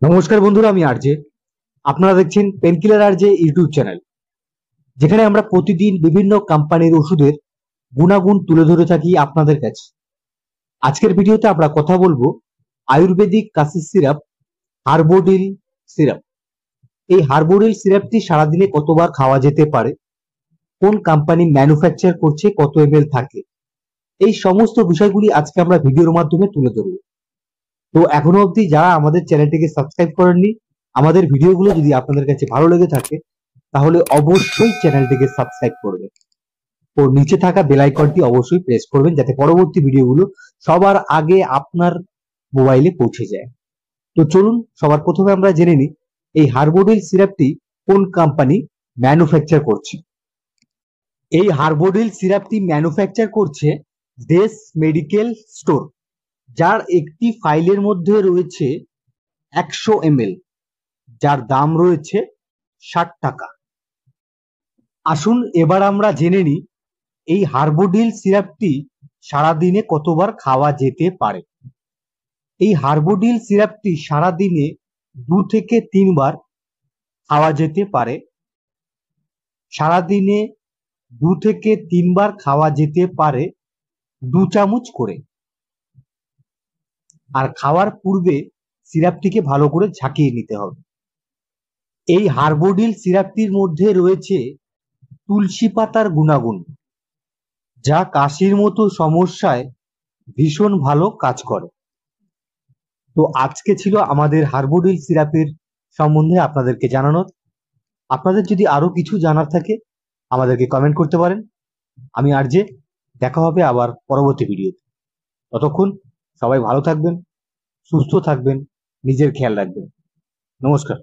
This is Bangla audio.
নমস্কার বন্ধুরা, আমি আরজে। আপনারা দেখছেন পেনকিলার আরজে ইউটিউব চ্যানেল, যেখানে আমরা প্রতিদিন বিভিন্ন কোম্পানির ওষুধের গুণাগুণ তুলে ধরে থাকি আপনাদের কাছে। আজকের ভিডিওতে আমরা কথা বলবো আয়ুর্বেদিক কাশির সিরাপ হার্বোডিল সিরাপ। এই হার্বোডিল সিরাপটি সারাদিনে কতবার খাওয়া যেতে পারে, কোন কোম্পানি ম্যানুফ্যাকচার করছে, কত এমএল থাকে, এই সমস্ত বিষয়গুলি আজকে আমরা ভিডিওর মাধ্যমে তুলে ধরবো। তো এখনো অবধি যারা আমাদের চ্যানেলটিকে সাবস্ক্রাইব করেননি, আমাদের ভিডিওগুলো যদি আপনাদের কাছে ভালো লেগে থাকে তাহলে অবশ্যই চ্যানেলটিকে সাবস্ক্রাইব করবেন ও নিচে থাকা বেল আইকনটি অবশ্যই প্রেস করবেন, যাতে পরবর্তী ভিডিওগুলো সবার আগে আপনার মোবাইলে পৌঁছে যায়। তো চলুন সবার প্রথমে আমরা জেনে নিই এই হার্বোডিল সিরাপটি কোন কোম্পানি ম্যানুফ্যাকচার করছে। এই হার্বোডিল সিরাপটি ম্যানুফ্যাকচার করছে দেশ মেডিকেল স্টোর, যার একটি ফাইলের মধ্যে রয়েছে 100 ml, যার দাম রয়েছে 60 টাকা। আসুন এবার আমরা জেনে নিই এই হার্বোডিল সিরাপটি সারাদিনে কতবার খাওয়া যেতে পারে। এই হার্বোডিল সিরাপটি সারাদিনে 2 থেকে 3 বার খাওয়া যেতে পারে। সারাদিনে 2 থেকে 3 বার খাওয়া যেতে পারে 2 চামচ করে। আর খাওয়ার পূর্বে সিরাপটিকে ভালো করে ঝাঁকিয়ে নিতে হবে। এই হার্বোডিল সিরাপটির মধ্যে রয়েছে তুলসী পাতার গুণাগুণ, যা কাশির মতো সমস্যায় ভীষণ ভালো কাজ করে। তো আজকে ছিল আমাদের হার্বোডিল সিরাপের সম্বন্ধে আপনাদেরকে জানানো। আপনাদের যদি আরো কিছু জানার থাকে আমাদেরকে কমেন্ট করতে পারেন। আমি আরজে, দেখা হবে আবার পরবর্তী ভিডিওতে। ততক্ষণ সবাই ভালো থাকবেন, সুস্থ থাকবেন, নিজের খেয়াল রাখবেন। নমস্কার।